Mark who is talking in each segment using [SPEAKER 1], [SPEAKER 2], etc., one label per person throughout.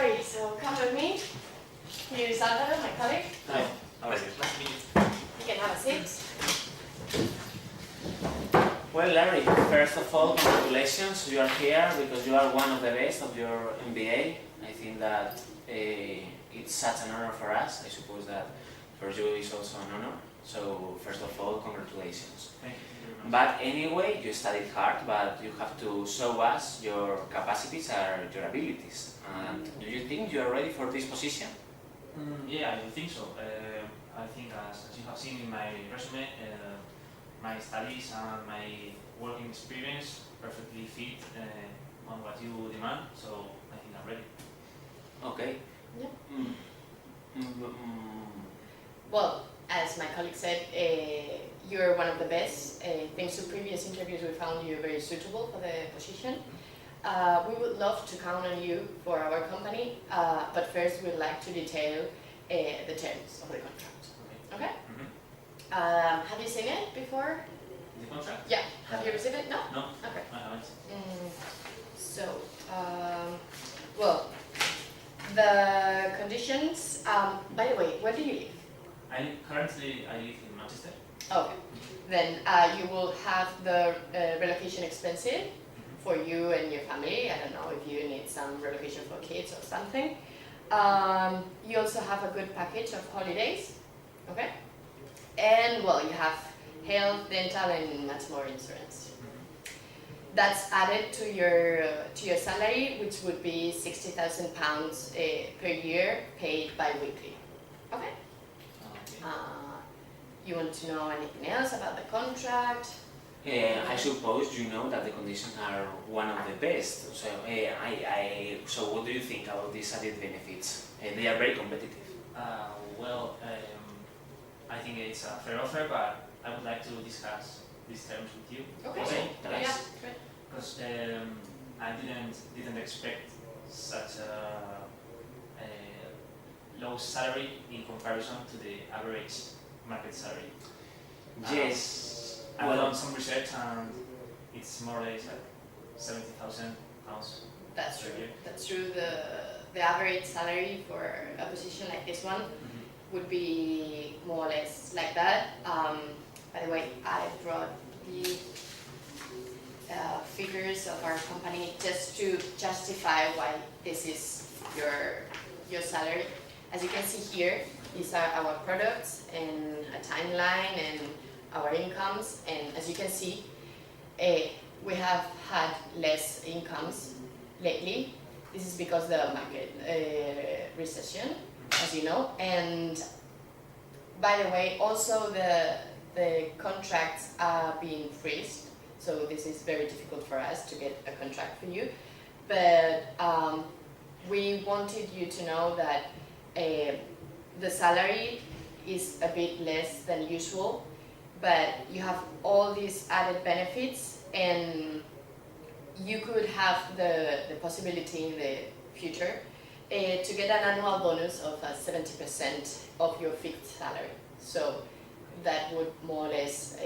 [SPEAKER 1] Larry, so come with me. Here's Álvaro, my colleague.
[SPEAKER 2] Hi, how are you? Nice to meet you.
[SPEAKER 1] You can have a seat.
[SPEAKER 2] Well, Larry, first of all, congratulations. You are here because you are one of the best of your MBA. I think that it's such an honor for us. I suppose that for you is also an honor. So, first of all, congratulations.
[SPEAKER 3] Thank you very much.
[SPEAKER 2] But anyway, you studied hard, but you have to show us your capacities and your abilities. And do you think you are ready for this position?
[SPEAKER 3] Yeah, I do think so. I think as you have seen in my resume, my studies and my working experience perfectly fit on what you demand, so I think I'm ready.
[SPEAKER 2] Okay.
[SPEAKER 1] Yeah. Well, as my colleague said, you're one of the best. Thanks to previous interviews, we found you very suitable for the position. We would love to count on you for our company, but first we'd like to detail the terms of the contract. Okay? Have you seen it before?
[SPEAKER 3] The contract?
[SPEAKER 1] Yeah. Have you received it? No?
[SPEAKER 3] No,
[SPEAKER 1] Okay.
[SPEAKER 3] I haven't.
[SPEAKER 1] So, well, the conditions, by the way, where do you live?
[SPEAKER 3] Currently I live in Manchester.
[SPEAKER 1] Okay. Then you will have the relocation expenses for you and your family. I don't know if you need some relocation for kids or something. You also have a good package of holidays, okay? And well, you have health, dental, and much more insurance. That's added to your salary, which would be £60,000 per year, paid bi-weekly. Okay? You want to know anything else about the contract?
[SPEAKER 2] I suppose you know that the conditions are one of the best. So, so what do you think about these added benefits? They are very competitive.
[SPEAKER 3] Well, I think it's a fair offer, but I would like to discuss these terms with you.
[SPEAKER 1] Okay.
[SPEAKER 2] Okay.
[SPEAKER 1] Yeah. Great.
[SPEAKER 3] Because I didn't expect such a low salary in comparison to the average market salary.
[SPEAKER 2] Yes.
[SPEAKER 3] I've done some research and it's more or less like £70,000.
[SPEAKER 1] That's
[SPEAKER 3] per
[SPEAKER 1] true.
[SPEAKER 3] year.
[SPEAKER 1] That's true. The average salary for a position like this one would be more or less like that. By the way, I brought the figures of our company just to justify why this is your salary. As you can see here, these are our products and a timeline and our incomes, and as you can see, we have had less incomes lately. This is because the market recession, as you know, and by the way, also the contracts are being freezed, so this is very difficult for us to get a contract for you, but we wanted you to know that the salary is a bit less than usual, but you have all these added benefits, and you could have the possibility in the future to get an annual bonus of 70% of your fixed salary. So that would more or less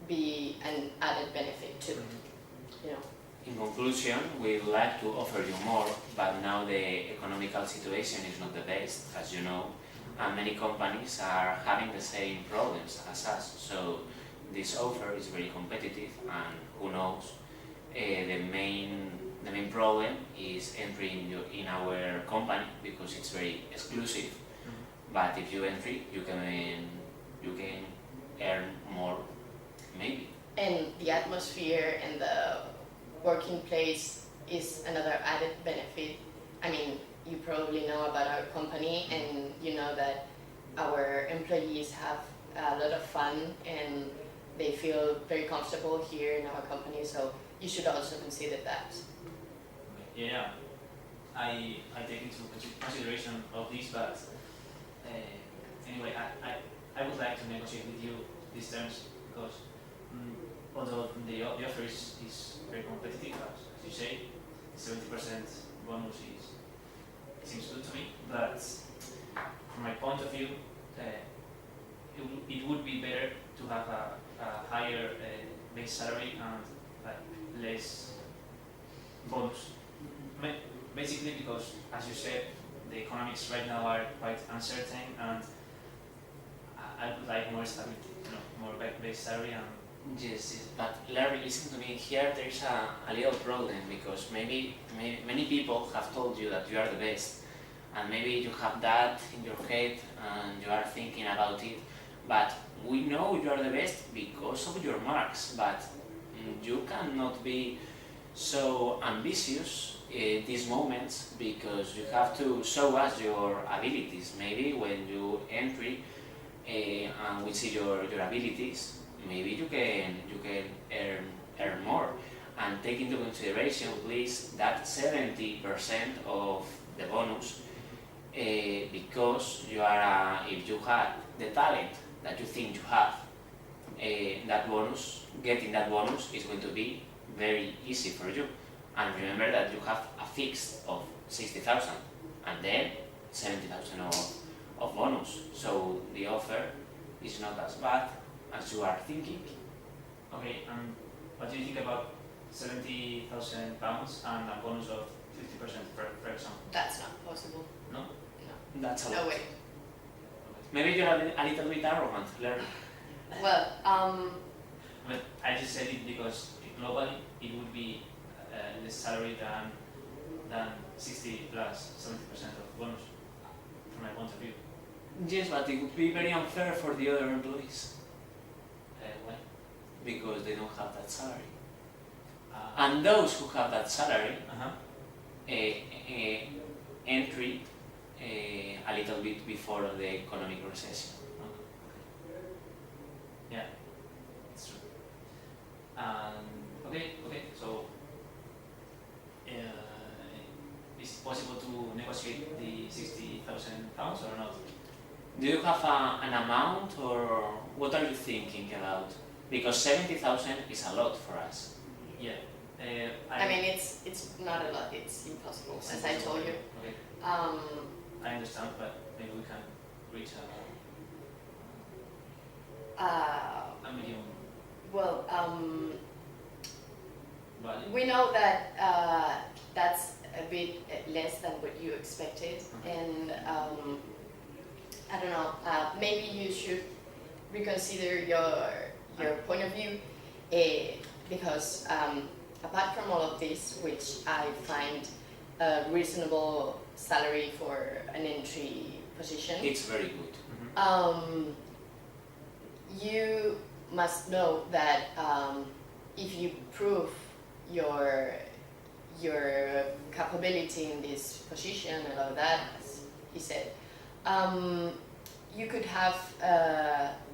[SPEAKER 1] be an added benefit too. You know.
[SPEAKER 2] In conclusion, we would like to offer you more, but now the economical situation is not the best, as you know, and many companies are having the same problems as us. So this offer is very competitive, and who knows, the main problem is entering in our company because it's very exclusive. But if you enter, you can earn more, maybe.
[SPEAKER 1] And the atmosphere and the working place is another added benefit. I mean, you probably know about our company, and you know that our employees have a lot of fun and they feel very comfortable here in our company, so you should also consider that.
[SPEAKER 3] Yeah, I take into consideration of this, but anyway, I would like to negotiate with you these terms because although the offer is very competitive, as you say, 70% bonus seems good to me, but from my point of view, it would be better to have a higher base salary and like less bonus. basically because, as you said, the economics right now are quite uncertain, and I would like more stability, more base salary and.
[SPEAKER 2] Yes, but Larry, listen to me. Here there is a little problem because maybe many people have told you that you are the best, and maybe you have that in your head and you are thinking about it. But we know you are the best because of your marks. But you cannot be so ambitious in these moments because you have to show us your abilities. Maybe when you entry and we see your abilities, maybe you can earn more. And take into consideration, please, that 70% of the bonus, because you are if you have the talent that you think you have, that bonus, getting that bonus is going to be very easy for you. And remember that you have a fix of 60,000 and then 70,000 of bonus. So the offer is not as bad as you are thinking.
[SPEAKER 3] Okay, and what do you think about £70,000 and a bonus of 50%, for example?
[SPEAKER 1] That's not possible.
[SPEAKER 3] No?
[SPEAKER 1] No.
[SPEAKER 2] That's a
[SPEAKER 1] No
[SPEAKER 2] lot.
[SPEAKER 1] way.
[SPEAKER 2] Maybe you're a little bit arrogant, Larry.
[SPEAKER 1] Well,
[SPEAKER 3] But I just said it because globally it would be less salary than 60 plus 70% of bonus, from my point of view.
[SPEAKER 2] Yes, but it would be very unfair for the other employees
[SPEAKER 3] Why?
[SPEAKER 2] because they don't have that salary. And those who have that salary entry a little bit before the economic recession.
[SPEAKER 3] Yeah, it's true. Okay, so is it possible to negotiate the £60,000 or not?
[SPEAKER 2] Do you have an amount or what are you thinking about? Because 70,000 is a lot for us.
[SPEAKER 3] Yeah.
[SPEAKER 1] I mean, it's not a lot. It's impossible, as I told you.
[SPEAKER 3] Okay. I understand, but maybe we can reach a medium
[SPEAKER 1] Well,
[SPEAKER 3] value.
[SPEAKER 1] we know that that's a bit less than what you expected, and I don't know. Maybe you should reconsider your point of view, because apart from all of this, which I find a reasonable salary for an entry position,
[SPEAKER 2] It's very good.
[SPEAKER 1] you must know that if you prove your capability in this position and all that, as he said, you could have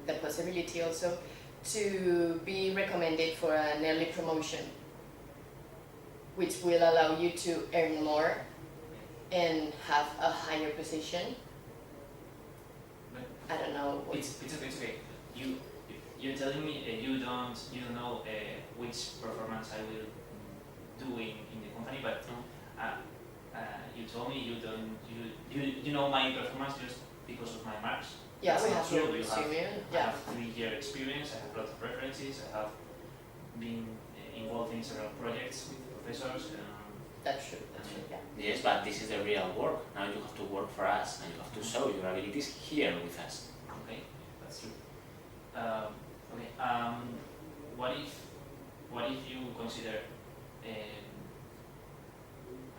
[SPEAKER 1] the possibility also to be recommended for an early promotion, which will allow you to earn more and have a higher position.
[SPEAKER 3] But
[SPEAKER 1] I don't know.
[SPEAKER 3] it's okay. You're telling me you don't know which performance I will do in the company, but you told me you know my performance just because of my marks.
[SPEAKER 1] Yeah,
[SPEAKER 3] That's
[SPEAKER 1] we
[SPEAKER 3] not
[SPEAKER 1] have
[SPEAKER 3] true.
[SPEAKER 1] your
[SPEAKER 3] You
[SPEAKER 1] resume.
[SPEAKER 3] I
[SPEAKER 1] Yeah,
[SPEAKER 3] have 3-year experience. I have a lot of references. I have been involved in several projects with professors.
[SPEAKER 1] that's true. That's true. Yeah.
[SPEAKER 2] Yes, but this is the real work. Now you have to work for us and you have to show your abilities here with us.
[SPEAKER 3] Okay, that's true. Okay. What if you consider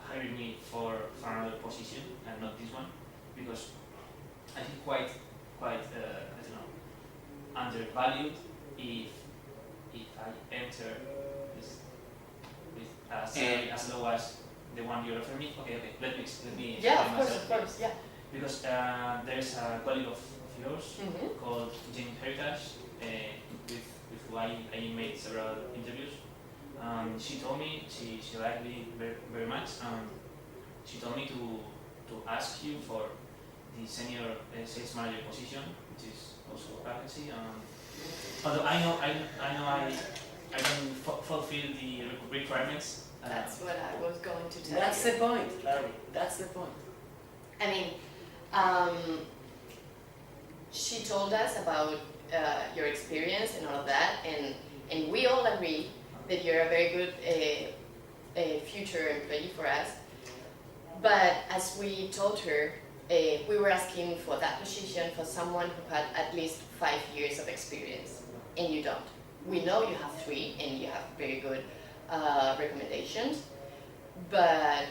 [SPEAKER 3] hiring me for another position and not this one? Because I feel quite I don't know, undervalued if I enter this with a salary as low as the one you offer me. Okay. Let me
[SPEAKER 1] Yeah,
[SPEAKER 3] explain
[SPEAKER 1] of
[SPEAKER 3] myself.
[SPEAKER 1] course. Yeah.
[SPEAKER 3] Because there's a colleague of yours
[SPEAKER 1] Mm-hmm.
[SPEAKER 3] called Jane Heritage, with who I made several interviews. She told me she liked me very much, and she told me to ask you for the senior sales manager position, which is also a vacancy. Although I know I don't fulfill the requirements.
[SPEAKER 1] That's what I was going to tell
[SPEAKER 2] That's
[SPEAKER 1] you.
[SPEAKER 2] the point, Larry. That's the point.
[SPEAKER 1] I mean, she told us about your experience and all of that, and we all agree that you're a very good future employee for us. But as we told her, we were asking for that position for someone who had at least 5 years of experience, and you don't. We know you have 3 and you have very good recommendations, but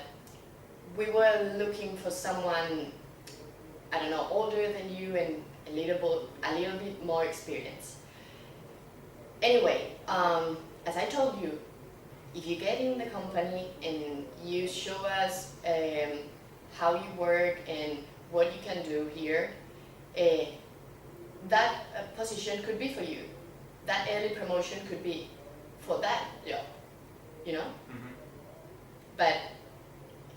[SPEAKER 1] we were looking for someone, I don't know, older than you and a little bit more experience. Anyway, as I told you, if you get in the company and you show us how you work and what you can do here, that position could be for you. That early promotion could be for that job, you know?
[SPEAKER 2] Mhm.
[SPEAKER 1] But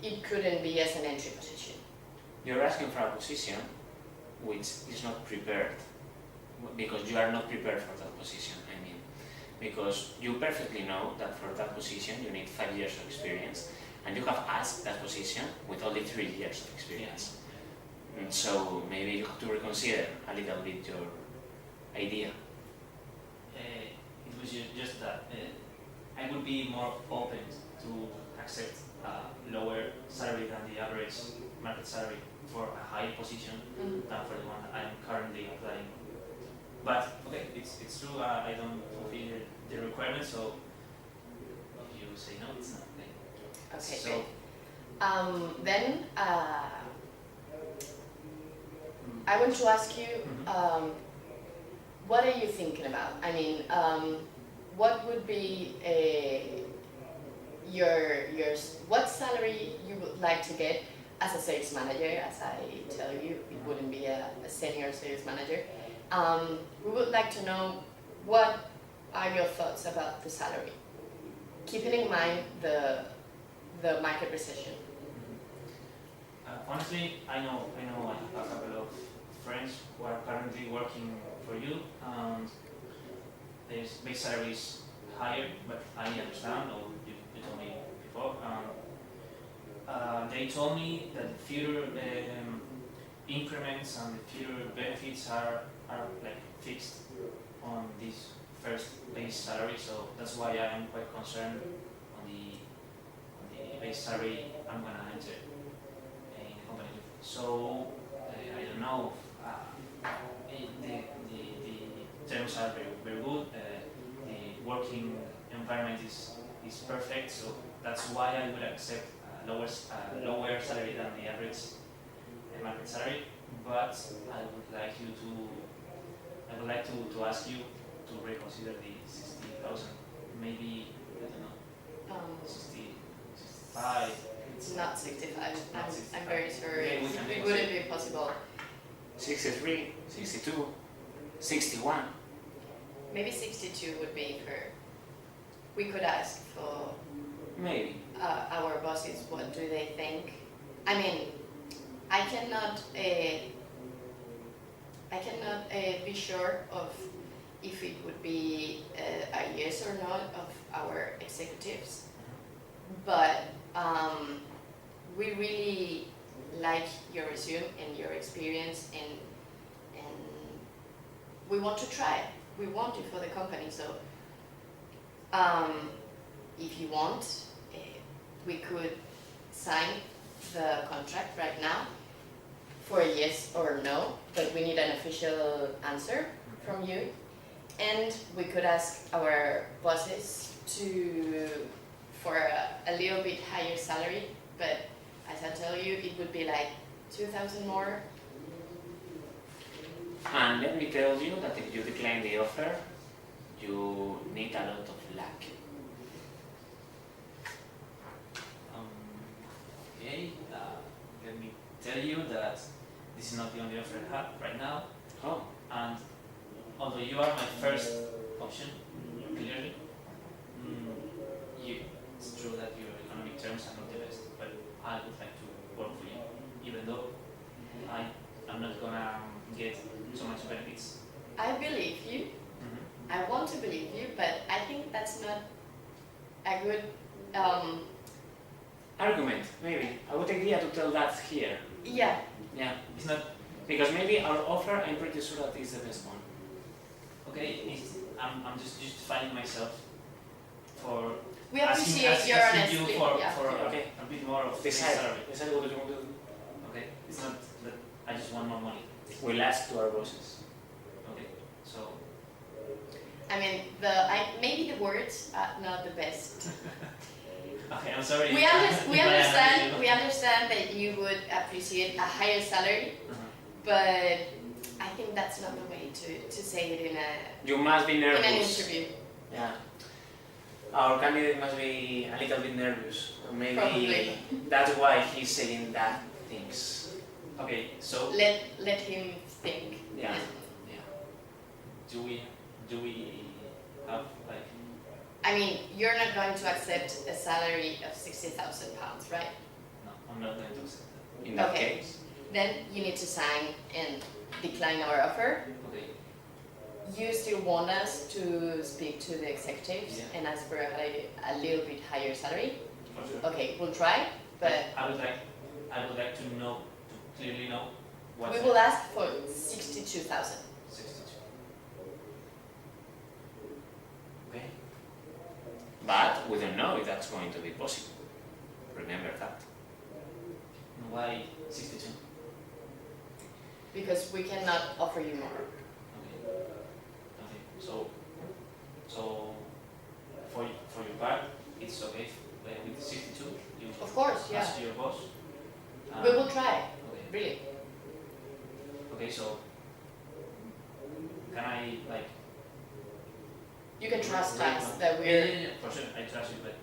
[SPEAKER 1] it couldn't be as an entry position.
[SPEAKER 2] You're asking for a position which is not prepared, because you are not prepared for that position, I mean. Because you perfectly know that for that position you need 5 years of experience, and you have asked that position with only 3 years of experience. So maybe you have to reconsider a little bit your idea.
[SPEAKER 3] It was just that I would be more open to accept a lower salary than the average market salary for a higher position than for the one that I'm currently applying. But okay, it's true. I don't fulfill the requirements, so if you say no, it's not okay.
[SPEAKER 1] Okay,
[SPEAKER 3] So
[SPEAKER 1] great. Then I want to ask you, what are you thinking about? I mean, what would be what salary you would like to get as a sales manager? As I tell you, it wouldn't be a senior sales manager. We would like to know what are your thoughts about the salary, keeping in mind the market recession.
[SPEAKER 3] honestly, I know I have a couple of friends who are currently working for you, and their base salary is higher, but I understand, or you told me before. They told me that the future increments and the future benefits are like fixed on this first base salary, so that's why I am quite concerned on the base salary I'm gonna enter in the company. So I don't know. The terms are very good. The working environment is perfect, so that's why I would accept lower salary than the average market salary. But I would like to ask you to reconsider the 60,000. Maybe I don't know, 60, 65.
[SPEAKER 1] It's not 65.
[SPEAKER 3] Not
[SPEAKER 1] I'm
[SPEAKER 3] 65.
[SPEAKER 1] very sorry.
[SPEAKER 3] Okay, we can
[SPEAKER 1] It wouldn't be possible.
[SPEAKER 2] 63, 62, 61.
[SPEAKER 1] Maybe 62 would be fair. We could ask for
[SPEAKER 2] Maybe.
[SPEAKER 1] our bosses what do they think. I mean, I cannot be sure of if it would be a yes or not of our executives, but we really like your resume and your experience, and we want to try it. We want you for the company, so if you want, we could sign the contract right now for a yes or no, but we need an official answer from you, and we could ask our bosses for a little bit higher salary, but as I tell you, it would be like 2,000 more.
[SPEAKER 2] And let me tell you that if you decline the offer, you need a lot of luck.
[SPEAKER 3] Okay, let me tell you that this is not the only offer I have right now,
[SPEAKER 2] Oh,
[SPEAKER 3] and although you are my first option, clearly, it's true that your economic terms are not the best, but I would like to work for you, even though I'm not gonna get so much benefits.
[SPEAKER 1] I believe you. I want to believe you, but I think that's not a good
[SPEAKER 2] argument, maybe. I would idea to tell that here.
[SPEAKER 1] yeah.
[SPEAKER 2] Yeah.
[SPEAKER 3] It's not
[SPEAKER 2] Because maybe our offer, I'm pretty sure that is the best one.
[SPEAKER 3] okay. I'm just justifying myself for
[SPEAKER 1] We appreciate your
[SPEAKER 3] asking you
[SPEAKER 1] honesty.
[SPEAKER 3] for
[SPEAKER 1] Yeah.
[SPEAKER 3] for
[SPEAKER 2] Okay.
[SPEAKER 3] a bit more of base
[SPEAKER 2] Decide
[SPEAKER 3] salary.
[SPEAKER 2] what you want to do.
[SPEAKER 3] Okay, it's not that I just want more money.
[SPEAKER 2] We'll ask to our bosses.
[SPEAKER 3] Okay, so
[SPEAKER 1] I mean, maybe the words are not the best.
[SPEAKER 3] okay, I'm sorry.
[SPEAKER 1] We
[SPEAKER 3] if I
[SPEAKER 1] understand.
[SPEAKER 3] am-
[SPEAKER 1] We understand that you would appreciate a higher salary,
[SPEAKER 3] Uh-huh.
[SPEAKER 1] but I think that's not the way to say it in
[SPEAKER 2] You must be
[SPEAKER 1] an
[SPEAKER 2] nervous.
[SPEAKER 1] interview.
[SPEAKER 2] Yeah. Our candidate must be a little bit nervous. Maybe
[SPEAKER 1] Probably.
[SPEAKER 2] that's why he's saying that things.
[SPEAKER 3] Okay, so
[SPEAKER 1] Let him think.
[SPEAKER 2] Yeah.
[SPEAKER 3] do we have like
[SPEAKER 1] I mean, you're not going to accept a salary of £60,000, right?
[SPEAKER 3] no? I'm not going to accept that.
[SPEAKER 2] In that
[SPEAKER 1] Okay.
[SPEAKER 2] case.
[SPEAKER 1] Then you need to sign and decline our offer.
[SPEAKER 3] Okay.
[SPEAKER 1] You still want us to speak to the executives
[SPEAKER 3] Yeah.
[SPEAKER 1] and ask for a little bit higher salary?
[SPEAKER 3] For sure.
[SPEAKER 1] Okay, we'll try, but
[SPEAKER 3] I would like to clearly know what.
[SPEAKER 1] we will ask for 62,000.
[SPEAKER 3] 62.
[SPEAKER 2] Okay. But we don't know if that's going to be possible. Remember that.
[SPEAKER 3] Why 62?
[SPEAKER 1] Because we cannot offer you more.
[SPEAKER 3] Okay. Okay. So for your part, it's okay with 62. You
[SPEAKER 1] Of course, yeah.
[SPEAKER 3] ask your boss.
[SPEAKER 1] We will try,
[SPEAKER 3] Okay.
[SPEAKER 1] really.
[SPEAKER 3] Okay. So can I like?
[SPEAKER 1] You can trust
[SPEAKER 3] Right,
[SPEAKER 1] us
[SPEAKER 3] no.
[SPEAKER 1] that we're...
[SPEAKER 3] Yeah, for sure. I trust you, but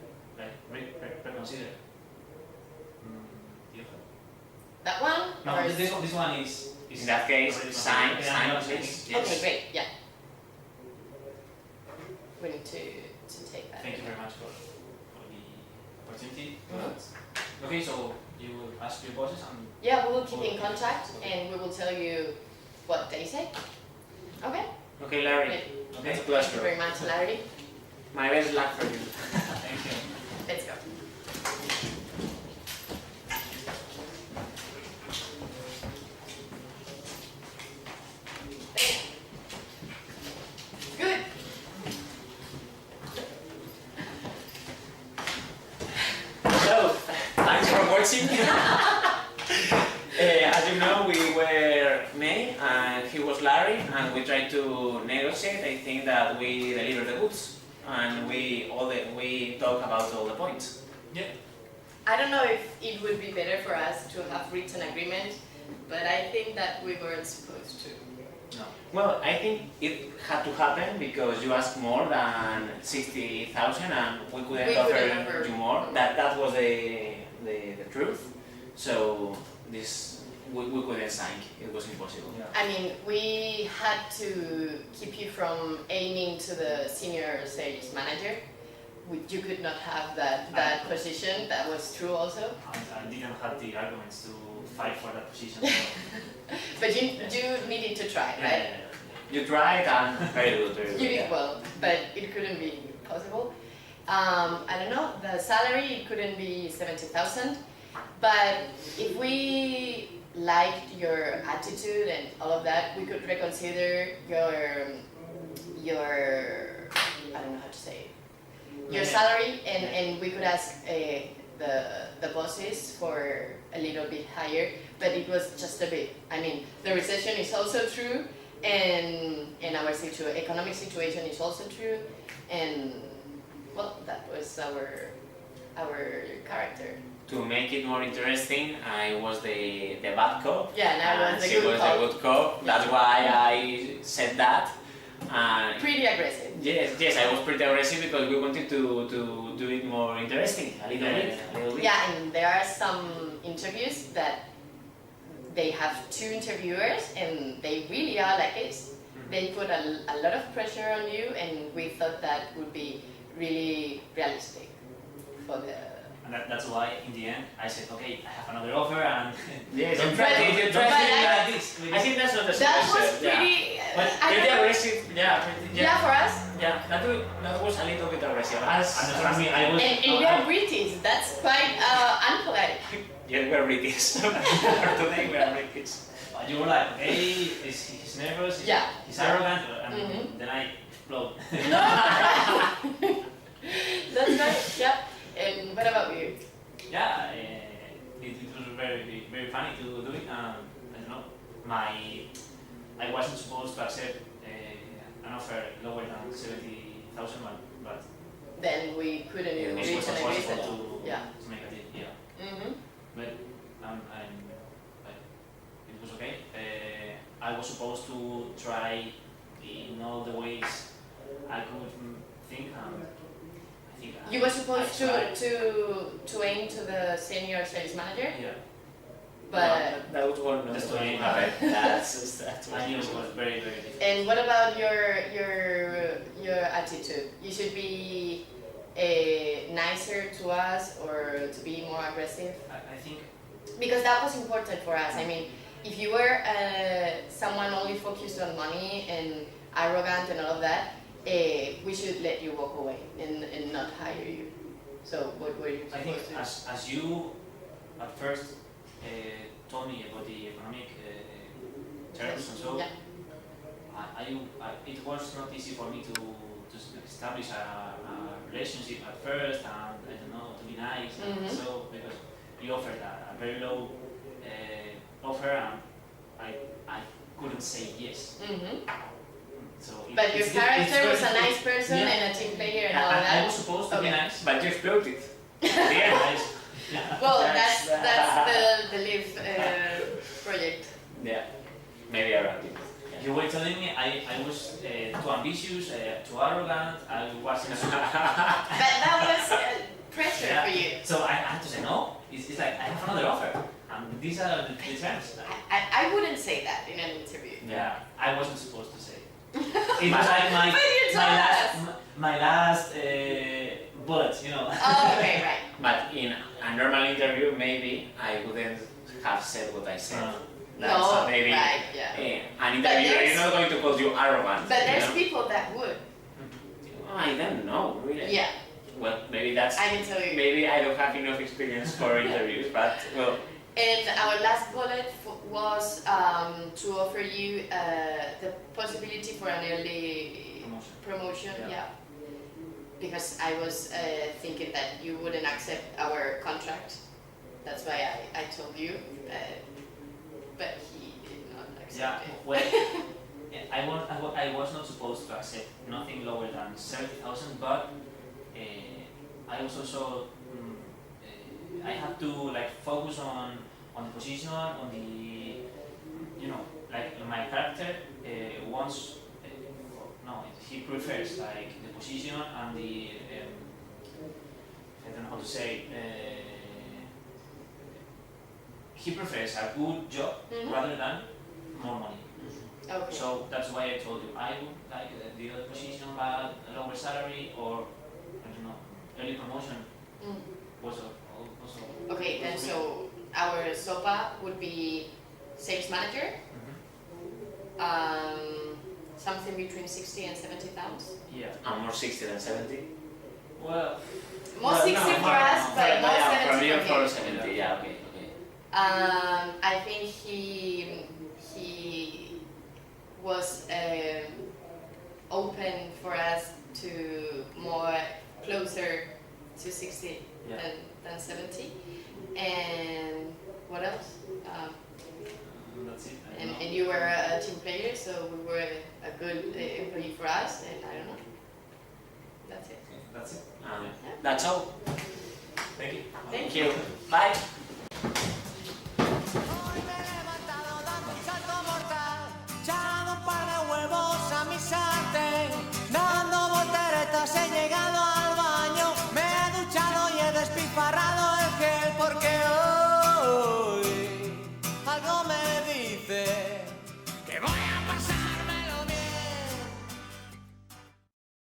[SPEAKER 3] reconsider. The offer.
[SPEAKER 1] That one?
[SPEAKER 3] No,
[SPEAKER 1] Or
[SPEAKER 3] this one is.
[SPEAKER 2] In that case,
[SPEAKER 3] already
[SPEAKER 2] sign,
[SPEAKER 3] considered.
[SPEAKER 2] sign,
[SPEAKER 3] Yeah,
[SPEAKER 2] please.
[SPEAKER 3] yes.
[SPEAKER 1] Okay, great, yeah. We need to take that.
[SPEAKER 3] Thank you very much for the opportunity.
[SPEAKER 1] Mhm.
[SPEAKER 3] Okay, so you will ask your bosses and
[SPEAKER 1] Yeah, we will keep in contact and we will tell you what they say. Okay?
[SPEAKER 2] Okay, Larry.
[SPEAKER 1] Great.
[SPEAKER 2] It's a
[SPEAKER 1] Thank you
[SPEAKER 2] pleasure.
[SPEAKER 1] very much, Larry.
[SPEAKER 2] My best luck for you.
[SPEAKER 3] thank you.
[SPEAKER 1] Let's go. Good.
[SPEAKER 2] So, thanks for watching. As you know, we were me and he was Larry, and we tried to negotiate. I think that we delivered the goods, and we talk about all the points.
[SPEAKER 3] Yeah.
[SPEAKER 1] I don't know if it would be better for us to have written agreement, but I think that we weren't supposed to.
[SPEAKER 3] No.
[SPEAKER 2] Well, I think it had to happen because you asked more than 60,000, and we couldn't
[SPEAKER 1] We
[SPEAKER 2] offer
[SPEAKER 1] couldn't offer
[SPEAKER 2] you more.
[SPEAKER 1] more.
[SPEAKER 2] That was the truth. So we couldn't sign. It was impossible.
[SPEAKER 3] Yeah.
[SPEAKER 1] I mean, we had to keep you from aiming to the senior sales manager. You could not have that position. That was true also.
[SPEAKER 3] I didn't have the arguments to fight for that position. So.
[SPEAKER 1] But you needed to try, right?
[SPEAKER 2] You tried, and very good, very
[SPEAKER 1] You
[SPEAKER 2] good.
[SPEAKER 1] did well, but it couldn't be possible. I don't know, the salary, it couldn't be 70,000, but if we liked your attitude and all of that, we could reconsider your I don't know how to say it, your salary, and we could ask the bosses for a little bit higher, but it was just a bit. I mean, the recession is also true, and our economic situation is also true, and well, that was our character.
[SPEAKER 2] To make it more interesting, I was the bad cop.
[SPEAKER 1] Yeah, and I was the
[SPEAKER 2] she
[SPEAKER 1] good
[SPEAKER 2] was
[SPEAKER 1] cop.
[SPEAKER 2] the good cop. That's why I said that.
[SPEAKER 1] Pretty aggressive.
[SPEAKER 2] Yes, I was pretty aggressive because we wanted to do it more interesting, a little bit.
[SPEAKER 1] Yeah, and there are some interviews that they have two interviewers and they really are like this. They put a lot of pressure on you, and we thought that would be really realistic for the...
[SPEAKER 3] And that's why, in the end, I said, okay, I have another offer, and
[SPEAKER 2] Yes,
[SPEAKER 3] don't
[SPEAKER 2] you
[SPEAKER 3] try
[SPEAKER 2] tried
[SPEAKER 3] to
[SPEAKER 2] it, you
[SPEAKER 3] don't
[SPEAKER 2] tried
[SPEAKER 3] feel
[SPEAKER 2] it.
[SPEAKER 3] like this.
[SPEAKER 2] I think that's not the
[SPEAKER 1] That was
[SPEAKER 2] solution, yeah.
[SPEAKER 1] pretty...
[SPEAKER 2] But
[SPEAKER 1] I
[SPEAKER 2] pretty
[SPEAKER 1] don't know.
[SPEAKER 2] aggressive, yeah,
[SPEAKER 1] Yeah, for us.
[SPEAKER 2] yeah, that was a little bit aggressive.
[SPEAKER 3] And I mean, I was.
[SPEAKER 1] And we are British, that's quite unpolite.
[SPEAKER 2] Yeah, we're British. Today we are British.
[SPEAKER 3] You were like, hey, he's nervous,
[SPEAKER 1] Yeah.
[SPEAKER 3] he's arrogant, and
[SPEAKER 1] Mhm.
[SPEAKER 3] then I explode.
[SPEAKER 1] No, that's right, yeah. And what about you?
[SPEAKER 3] yeah, it was very funny to do it. I don't know, I wasn't supposed to accept an offer lower than 70,000, but
[SPEAKER 1] Then we couldn't
[SPEAKER 2] Yeah,
[SPEAKER 1] reach
[SPEAKER 3] it was
[SPEAKER 1] an
[SPEAKER 3] impossible
[SPEAKER 1] agreement. Yeah.
[SPEAKER 3] to make a deal. Yeah,
[SPEAKER 1] Mm-hmm.
[SPEAKER 3] but it was okay. I was supposed to try in all the ways I could think. I think
[SPEAKER 1] You were supposed
[SPEAKER 3] I tried.
[SPEAKER 1] to aim to the senior sales manager,
[SPEAKER 3] Yeah,
[SPEAKER 1] but
[SPEAKER 2] that was one of
[SPEAKER 3] That's
[SPEAKER 2] the
[SPEAKER 3] what I
[SPEAKER 2] things.
[SPEAKER 3] mean.
[SPEAKER 2] That's
[SPEAKER 3] I knew it was very difficult.
[SPEAKER 1] and what about your attitude? You should be nicer to us or to be more aggressive,
[SPEAKER 3] I think
[SPEAKER 1] because that was important for us. I mean, if you were someone only focused on money and arrogant and all of that, we should let you walk away and not hire you. So what were you
[SPEAKER 3] I think
[SPEAKER 1] supposed to?
[SPEAKER 3] as you at first told me about the economic terms and so,
[SPEAKER 1] Yeah.
[SPEAKER 3] it was not easy for me to establish a relationship at first, and I don't know, to be nice and
[SPEAKER 1] Mhm.
[SPEAKER 3] so, because you offered a very low offer, and I couldn't say yes.
[SPEAKER 1] Mm-hmm.
[SPEAKER 3] So
[SPEAKER 1] But your
[SPEAKER 3] it's
[SPEAKER 1] character was a
[SPEAKER 3] very-
[SPEAKER 1] nice person
[SPEAKER 3] Yeah.
[SPEAKER 1] and a team player and all
[SPEAKER 3] I
[SPEAKER 1] that.
[SPEAKER 3] was supposed to be
[SPEAKER 1] Okay.
[SPEAKER 3] nice.
[SPEAKER 2] But you exploded.
[SPEAKER 3] Nice.
[SPEAKER 1] Well,
[SPEAKER 2] That's-
[SPEAKER 1] that's the Live project.
[SPEAKER 2] Yeah. Maybe around it.
[SPEAKER 3] You were telling me I was too ambitious, too arrogant, I wasn't so
[SPEAKER 1] But that was pressure
[SPEAKER 3] Yeah.
[SPEAKER 1] for you.
[SPEAKER 3] So I had to say no. It's like I have another offer, and these are the terms.
[SPEAKER 1] I wouldn't say that in an interview.
[SPEAKER 3] Yeah, I wasn't supposed to say. It was like
[SPEAKER 1] But you told us.
[SPEAKER 3] my last bullet, you know.
[SPEAKER 1] Oh, okay, right.
[SPEAKER 2] But in a normal interview, maybe I wouldn't have said what I said. That's
[SPEAKER 1] No,
[SPEAKER 2] maybe
[SPEAKER 1] right, yeah.
[SPEAKER 2] an interviewer
[SPEAKER 1] there's-
[SPEAKER 2] is not going to call you arrogant.
[SPEAKER 1] But
[SPEAKER 2] you
[SPEAKER 1] there's
[SPEAKER 2] know?
[SPEAKER 1] people that would.
[SPEAKER 2] I don't know, really.
[SPEAKER 1] Yeah,
[SPEAKER 2] Well, maybe that's.
[SPEAKER 1] I can tell you.
[SPEAKER 2] Maybe I don't have enough experience for interviews, but well.
[SPEAKER 1] And our last bullet was to offer you the possibility for an early promotion.
[SPEAKER 3] Yeah.
[SPEAKER 1] Yeah. Because I was thinking that you wouldn't accept our contract. That's why I told you. But he did not accept
[SPEAKER 3] Yeah,
[SPEAKER 1] it.
[SPEAKER 3] well, I was not supposed to accept nothing lower than 70,000, but I was also I have to like focus on the position, on the like my character wants no, he prefers like the position and the I don't know how to say. He prefers a good job
[SPEAKER 1] Mhm.
[SPEAKER 3] rather than more money.
[SPEAKER 1] Okay.
[SPEAKER 3] So that's why I told you I would like the other position, but a lower salary, or I don't know, early promotion
[SPEAKER 1] Mm.
[SPEAKER 3] was also.
[SPEAKER 1] Okay, then so our SOPA would be sales manager, something between 60 and 70,000.
[SPEAKER 3] Yeah.
[SPEAKER 2] I'm more 60 than 70.
[SPEAKER 3] Well,
[SPEAKER 1] More
[SPEAKER 2] Well,
[SPEAKER 1] 60
[SPEAKER 2] no,
[SPEAKER 1] for us, but more
[SPEAKER 2] yeah,
[SPEAKER 1] 70
[SPEAKER 2] from you
[SPEAKER 1] for
[SPEAKER 2] for
[SPEAKER 1] him.
[SPEAKER 2] 70. Yeah, okay, okay.
[SPEAKER 1] I think he was open for us to more closer to 60
[SPEAKER 3] yeah.
[SPEAKER 1] than 70. And what else?
[SPEAKER 3] That's it. I don't
[SPEAKER 1] And
[SPEAKER 3] know.
[SPEAKER 1] you were a team player, so we were a good employee for us, and I don't know. That's it.
[SPEAKER 3] That's it.
[SPEAKER 2] That's all.
[SPEAKER 3] Thank you.
[SPEAKER 1] Thank
[SPEAKER 2] Thank you. Bye.